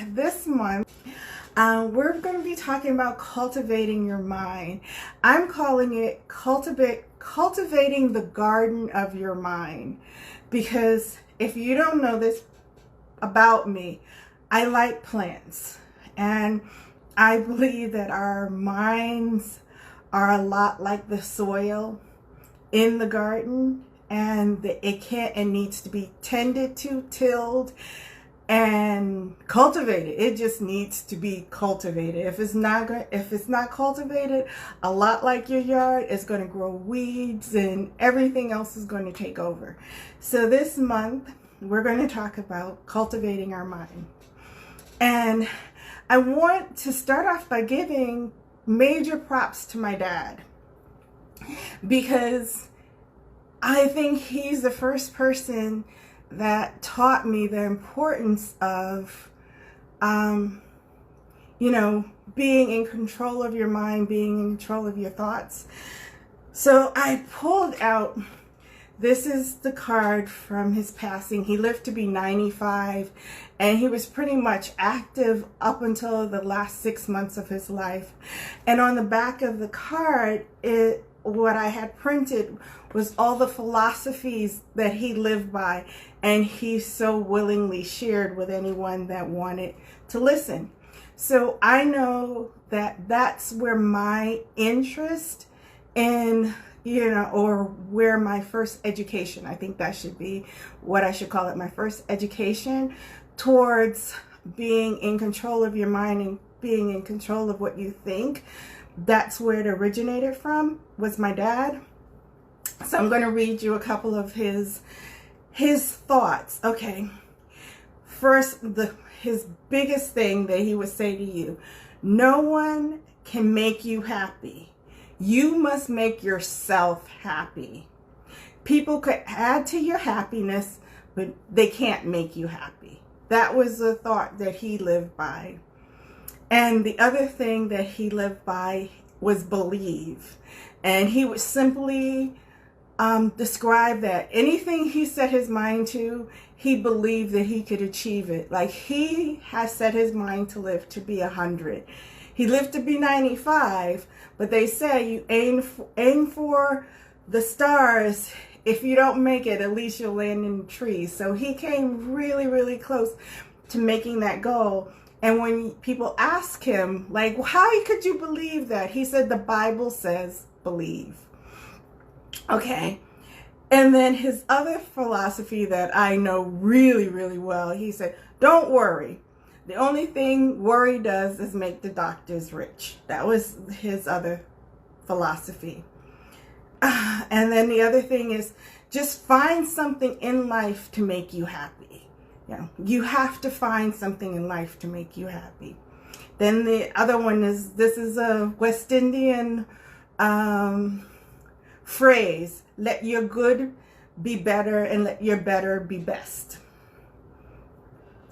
this month, we're going to be talking about cultivating your mind. I'm calling it cultivating the garden of your mind, because if you don't know this about me, I like plants, and I believe that our minds are a lot like the soil in the garden, and it needs to be tended to, tilled, and cultivated. It just needs to be cultivated. If it's not cultivated, a lot like your yard, it's going to grow weeds and everything else is going to take over. So this month we're going to talk about cultivating our mind. And I want to start off by giving major props to my dad, because I think he's the first person that taught me the importance of, being in control of your mind, being in control of your thoughts. So I pulled out, this is the card from his passing. He lived to be 95, and he was pretty much active up until the last 6 months of his life. And on the back of the card, what I had printed was all the philosophies that he lived by, and he so willingly shared with anyone that wanted to listen. So I know that that's where my interest in, or where my first education, I think that should be what I should call it, my first education towards being in control of your mind and being in control of what you think. That's where it originated from, was my dad. So I'm going to read you a couple of his thoughts. Okay. First, his biggest thing that he would say to you: no one can make you happy. You must make yourself happy. People could add to your happiness, but they can't make you happy. That was the thought that he lived by. And the other thing that he lived by was believe. And he would simply describe that anything he set his mind to, he believed that he could achieve it. Like, he has set his mind to live to be 100. He lived to be 95, but they say you aim for the stars. If you don't make it, at least you'll land in the trees. So he came really, really close to making that goal. And when people ask him, like, how could you believe that? He said, the Bible says believe. Okay. And then his other philosophy that I know really, really well, he said, don't worry. The only thing worry does is make the doctors rich. That was his other philosophy. And then the other thing is, just find something in life to make you happy. You have to find something in life to make you happy. Then the other one is, this is a West Indian phrase: let your good be better and let your better be best.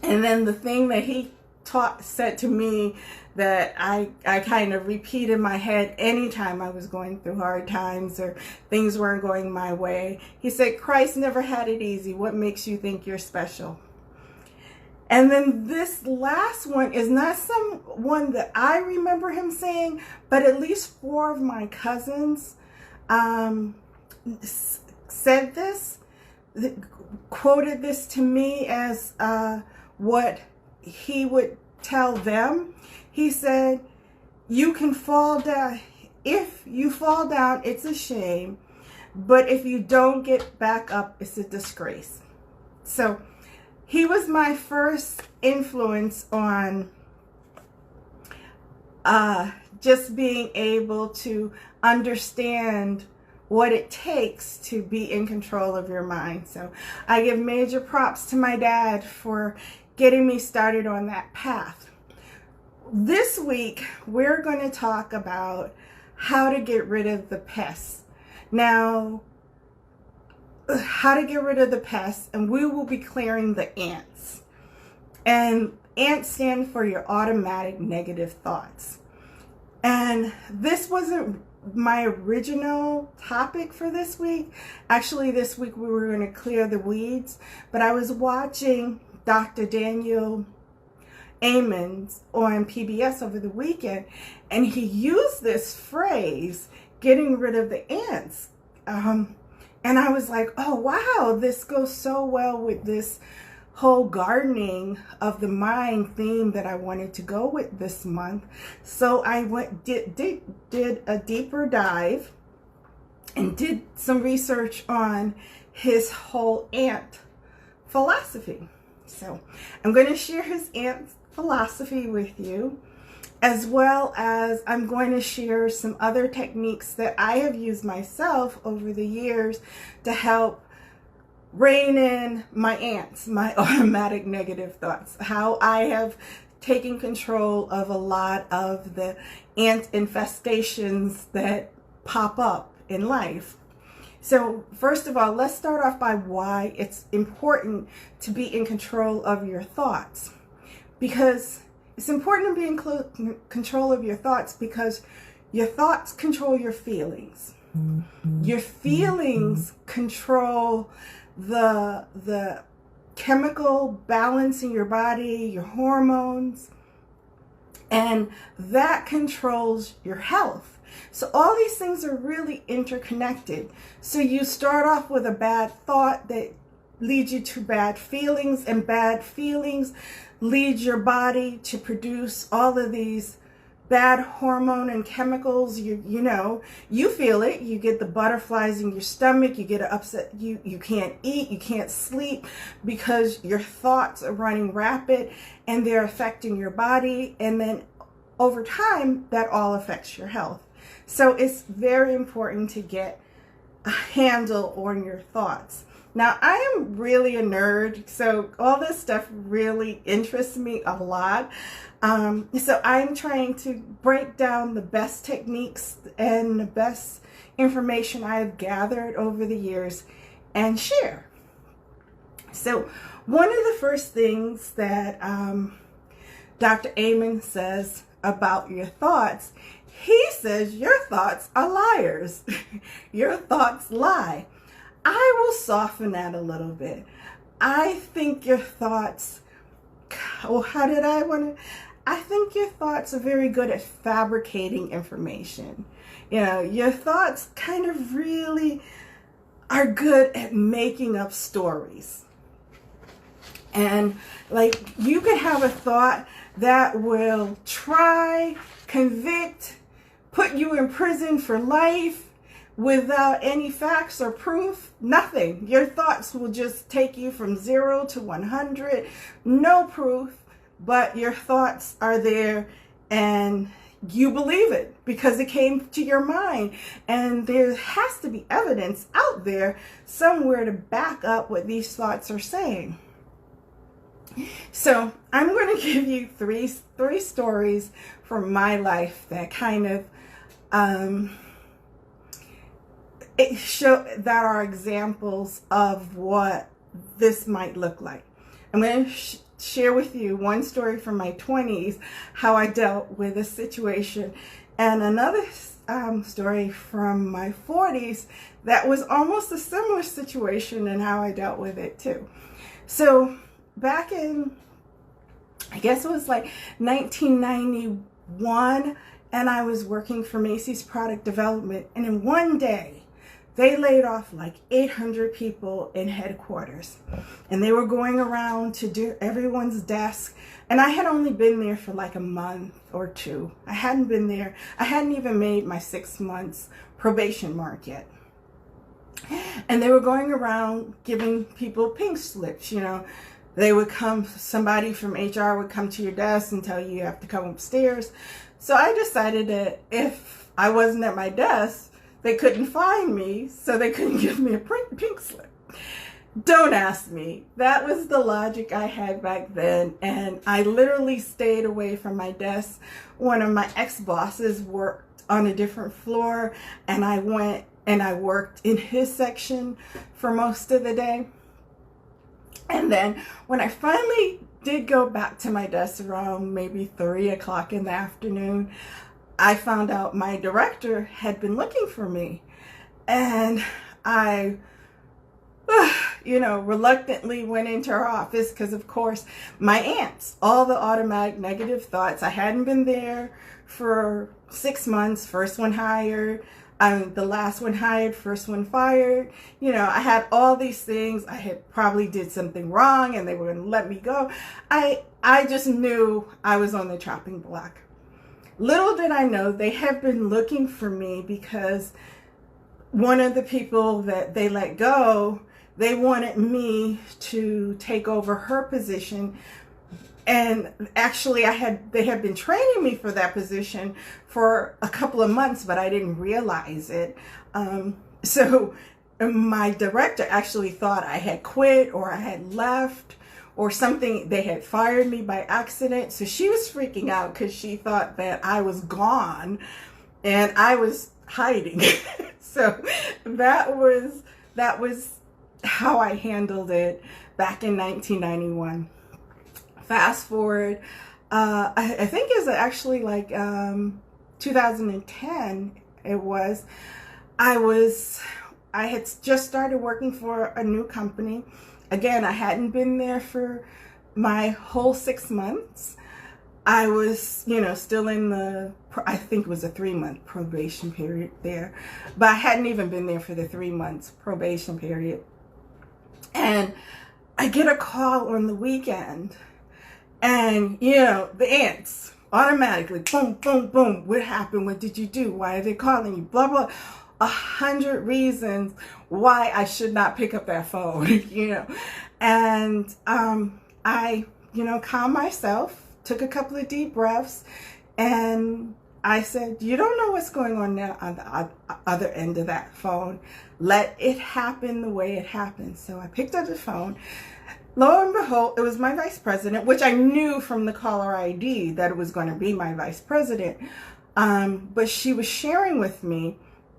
And then the thing that he said to me that I kind of repeat in my head anytime I was going through hard times or things weren't going my way, he said, Christ never had it easy. What makes you think you're special? And then this last one is not someone that I remember him saying, but at least 4 of my cousins said this, quoted this to me as what he would tell them. He said, you can fall down. If you fall down, it's a shame. But if you don't get back up, it's a disgrace. So he was my first influence on just being able to understand what it takes to be in control of your mind. So I give major props to my dad for getting me started on that path. This week, we're going to talk about how to get rid of the pests. Now, how to get rid of the pests, and we will be clearing the ants. And ants stand for your automatic negative thoughts. And this wasn't my original topic for this week. Actually, this week we were going to clear the weeds, but I was watching Dr. Daniel Ammons on PBS over the weekend, and he used this phrase, getting rid of the ants. And I was like, oh, wow, this goes so well with this whole gardening of the mind theme that I wanted to go with this month. So I did a deeper dive and did some research on his whole ant philosophy. So I'm going to share his ant philosophy with you, as well as I'm going to share some other techniques that I have used myself over the years to help rein in my ants, my automatic negative thoughts, how I have taken control of a lot of the ant infestations that pop up in life. So first of all, let's start off by why it's important to be in control of your thoughts. Because it's important to be in control of your thoughts, because your thoughts control your feelings. Your feelings control the chemical balance in your body, your hormones, and that controls your health. So all these things are really interconnected. So you start off with a bad thought that leads you to bad feelings, and bad feelings lead your body to produce all of these bad hormone and chemicals. You know, you feel it. You get the butterflies in your stomach. You get upset. You can't eat. You can't sleep because your thoughts are running rapid and they're affecting your body. And then over time, that all affects your health. So it's very important to get a handle on your thoughts. Now, I am really a nerd, so all this stuff really interests me a lot. So I'm trying to break down the best techniques and the best information I've gathered over the years and share. So one of the first things that Dr. Amen says about your thoughts, he says your thoughts are liars. Your thoughts lie. I will soften that a little bit. I think your thoughts, I think your thoughts are very good at fabricating information. You know, your thoughts kind of really are good at making up stories. And like, you could have a thought that will try, convict, put you in prison for life without any facts or proof. Nothing. Your thoughts will just take you from 0 to 100. No proof, but your thoughts are there and you believe it because it came to your mind. And there has to be evidence out there somewhere to back up what these thoughts are saying. So I'm going to give you three stories from my life that kind of that are examples of what this might look like. I'm going to share with you one story from my 20s, how I dealt with a situation, and another story from my 40s that was almost a similar situation and how I dealt with it too. So back in, I guess it was like 1991, and I was working for Macy's Product Development, and in one day, they laid off like 800 people in headquarters, and they were going around to do everyone's desk. And I had only been there for like a month or two. I hadn't been there. I hadn't even made my 6 months probation mark yet. And they were going around giving people pink slips. You know, they would come, somebody from HR would come to your desk and tell you have to come upstairs. So I decided that if I wasn't at my desk, they couldn't find me, so they couldn't give me a pink slip. Don't ask me. That was the logic I had back then, and I literally stayed away from my desk. One of my ex-bosses worked on a different floor, and I went and I worked in his section for most of the day. And then when I finally did go back to my desk around maybe 3 o'clock in the afternoon, I found out my director had been looking for me. And I reluctantly went into her office because, of course, my aunts, all the automatic negative thoughts. I hadn't been there for 6 months. First one hired. The last one hired, first one fired. I had all these things. I had probably did something wrong and they were going to let me go. I just knew I was on the chopping block. Little did I know they have been looking for me because one of the people that they let go, they wanted me to take over her position. And actually, they had been training me for that position for a couple of months, but I didn't realize it. So my director actually thought I had quit or I had left or something. They had fired me by accident. So she was freaking out because she thought that I was gone and I was hiding. So that was how I handled it back in 1991. Fast forward, I think it was actually like 2010. I had just started working for a new company. Again, I hadn't been there for my whole 6 months. I was, still in I think it was a 3-month probation period there, but I hadn't even been there for the 3 months probation period. And I get a call on the weekend. And, the aunts automatically, boom, boom, boom. What happened? What did you do? Why are they calling you? Blah, blah. 100 reasons why I should not pick up that phone, And I, calmed myself, took a couple of deep breaths, and I said, you don't know what's going on now on the other end of that phone. Let it happen the way it happened. So I picked up the phone. Lo and behold, it was my vice president, which I knew from the caller ID that it was going to be my vice president. But she was sharing with me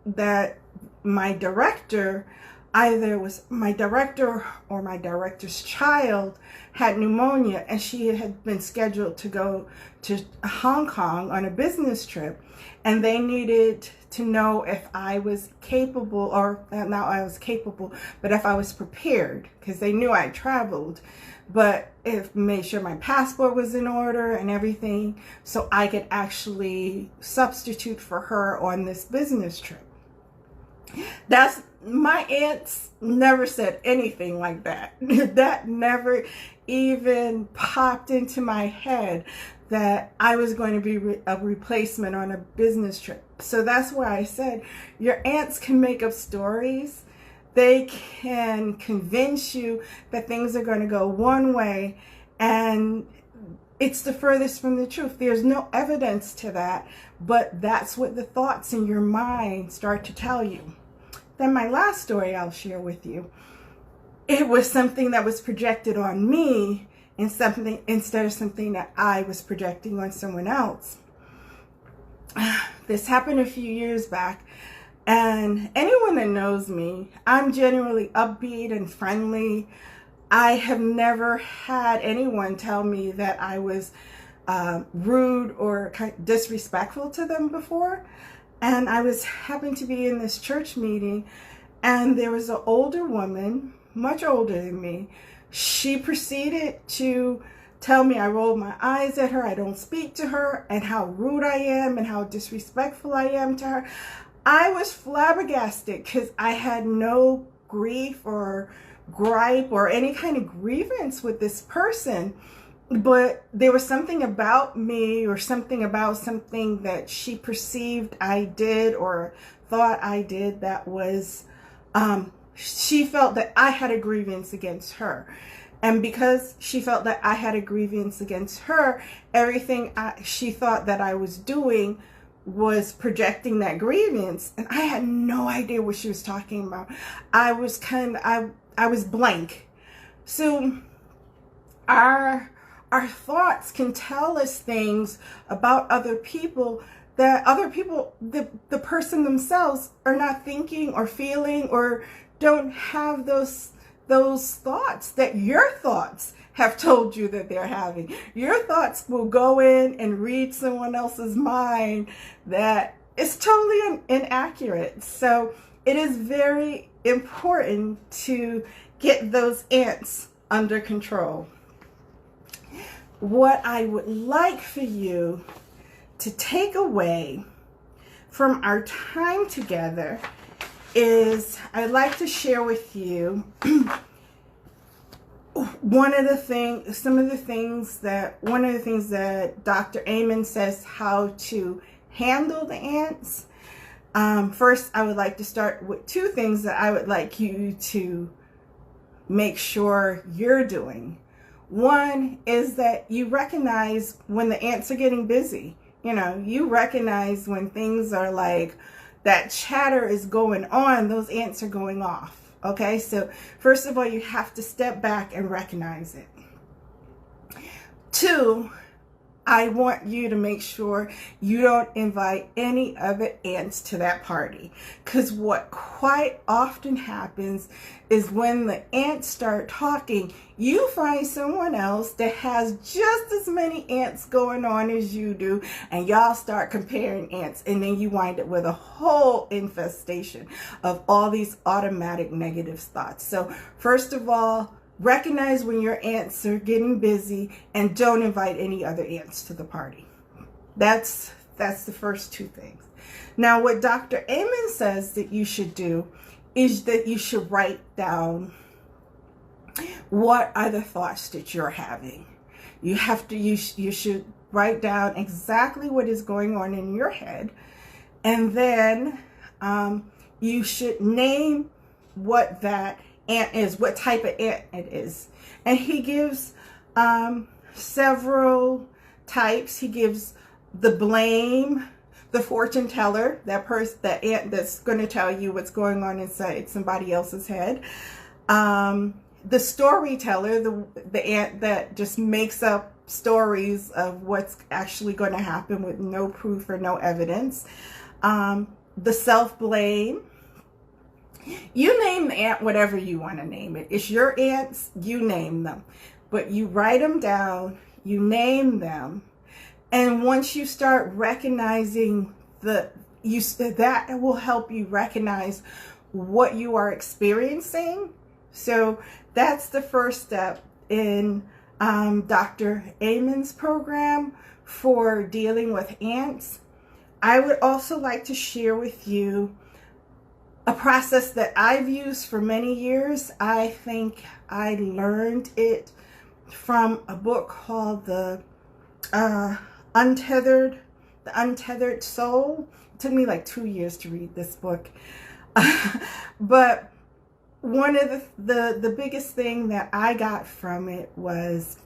that my director, either was my director or my director's child, had pneumonia, and she had been scheduled to go to Hong Kong on a business trip, and they needed to know if I was capable, or not I was capable, but if I was prepared, because they knew I traveled, but if made sure my passport was in order and everything, so I could actually substitute for her on this business trip. My aunts never said anything like that. That never even popped into my head that I was going to be a replacement on a business trip. So that's why I said your aunts can make up stories. They can convince you that things are going to go one way, and it's the furthest from the truth. There's no evidence to that, but that's what the thoughts in your mind start to tell you. Then my last story I'll share with you, it was something that was projected on me instead of something that I was projecting on someone else. This happened a few years back, and anyone that knows me, I'm generally upbeat and friendly. I have never had anyone tell me that I was rude or disrespectful to them before. And I happened to be in this church meeting, and there was an older woman, much older than me. She proceeded to tell me I rolled my eyes at her, I don't speak to her, and how rude I am and how disrespectful I am to her. I was flabbergasted because I had no grief or gripe or any kind of grievance with this person. But there was something about me or something about something that she perceived I did or thought I did that was, she felt that I had a grievance against her. And because she felt that I had a grievance against her, everything she thought that I was doing was projecting that grievance. And I had no idea what she was talking about. I was blank. So our thoughts can tell us things about other people that other people, the person themselves, are not thinking or feeling or don't have those thoughts that your thoughts have told you that they're having. Your thoughts will go in and read someone else's mind that is totally inaccurate. So it is very important to get those ants under control. What I would like for you to take away from our time together is I'd like to share with you one of the things that Dr. Amen says how to handle the ants. First, I would like to start with two things that I would like you to make sure you're doing. One is that you recognize when the ants are getting busy. You know, you recognize when things are like that chatter is going on, those ants are going off. Okay, so first of all, you have to step back and recognize it. Two, I want you to make sure you don't invite any other ants to that party. Because what quite often happens is when the ants start talking, you find someone else that has just as many ants going on as you do, and y'all start comparing ants, and then you wind up with a whole infestation of all these automatic negative thoughts. So first of all, recognize when your ants are getting busy and don't invite any other ants to the party. That's the first two things. Now, what Dr. Amen says that you should do is that you should write down what are the thoughts that you're having. You should write down exactly what is going on in your head, and then you should name what that ant is, what type of ant it is. And he gives several types. He gives the blame, the fortune teller, that ant that's going to tell you what's going on inside somebody else's head. The storyteller, the ant that just makes up stories of what's actually going to happen with no proof or no evidence. The self-blame. You name the ant whatever you want to name it. It's your ants, you name them. But you write them down, you name them, and once you start recognizing that will help you recognize what you are experiencing. So that's the first step in Dr. Amen's program for dealing with ants. I would also like to share with you a process that I've used for many years. I think I learned it from a book called The Untethered Soul. It took me like 2 years to read this book. But one of the biggest thing that I got from it was,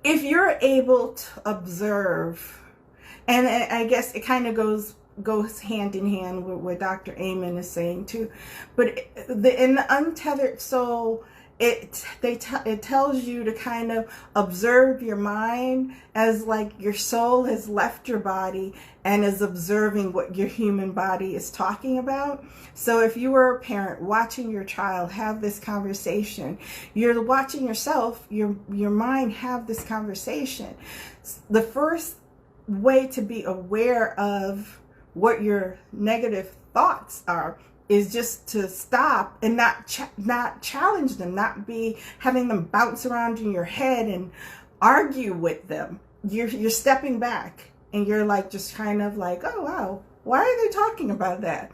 if you're able to observe, and I guess it kind of goes hand in hand with what Dr. Amen is saying too, but in the Untethered Soul, it tells you to kind of observe your mind as like your soul has left your body and is observing what your human body is talking about. So if you were a parent watching your child have this conversation, you're watching yourself, your mind have this conversation. The first way to be aware of what your negative thoughts are is just to stop and not challenge them, not be having them bounce around in your head and argue with them. You're stepping back and you're like just kind of like, oh wow, why are they talking about that?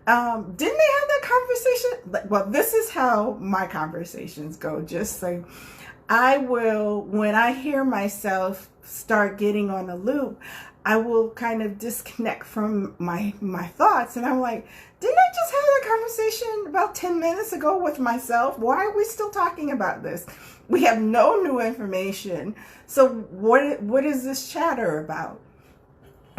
Didn't they have that conversation? Well, this is how my conversations go. Just so I will, when I hear myself start getting on a loop, I will kind of disconnect from my thoughts, and I'm like, didn't I just have that conversation about 10 minutes ago with myself? Why are we still talking about this? We have no new information. So what is this chatter about?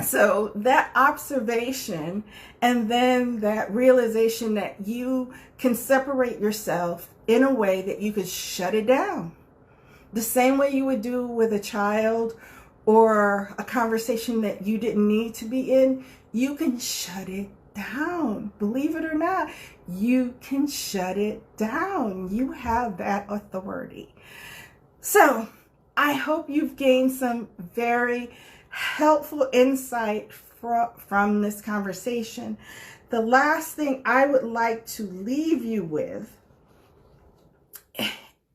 So that observation, and then that realization that you can separate yourself in a way that you could shut it down. The same way you would do with a child or a conversation that you didn't need to be in, you can shut it down. Believe it or not, you can shut it down. You have that authority. So I hope you've gained some very helpful insight from this conversation. The last thing I would like to leave you with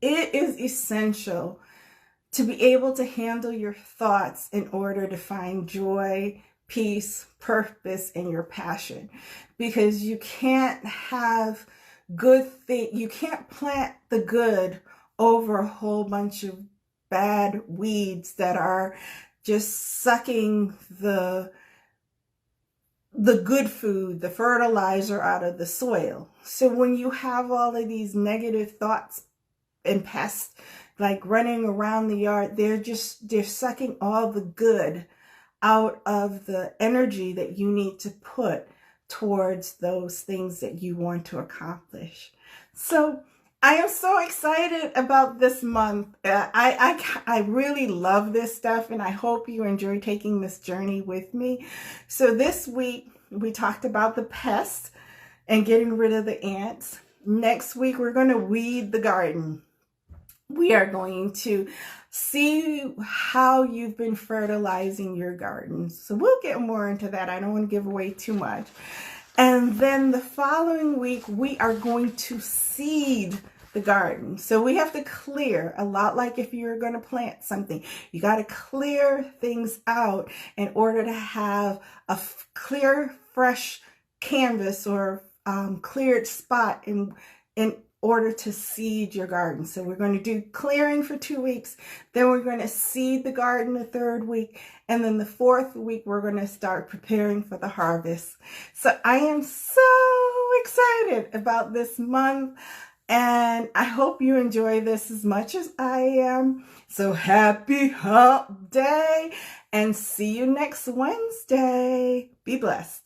it is essential to be able to handle your thoughts in order to find joy, peace, purpose, and your passion. Because you can't have you can't plant the good over a whole bunch of bad weeds that are just sucking the good food, the fertilizer out of the soil. So when you have all of these negative thoughts and pests like running around the yard, they're sucking all the good out of the energy that you need to put towards those things that you want to accomplish. So I am so excited about this month. I really love this stuff, and I hope you enjoy taking this journey with me. So this week we talked about the pests and getting rid of the ants. Next week we're going to weed the garden. We are going to see how you've been fertilizing your garden. So we'll get more into that. I don't want to give away too much. And then the following week, we are going to seed the garden. So we have to clear, a lot like if you're going to plant something. You got to clear things out in order to have a clear, fresh canvas or cleared spot in order to seed your garden. So we're going to do clearing for 2 weeks, then we're going to seed the garden the 3rd week, and then the 4th week we're going to start preparing for the harvest. So I am so excited about this month, and I hope you enjoy this as much as I am. So happy hump day, and see you next Wednesday. Be blessed.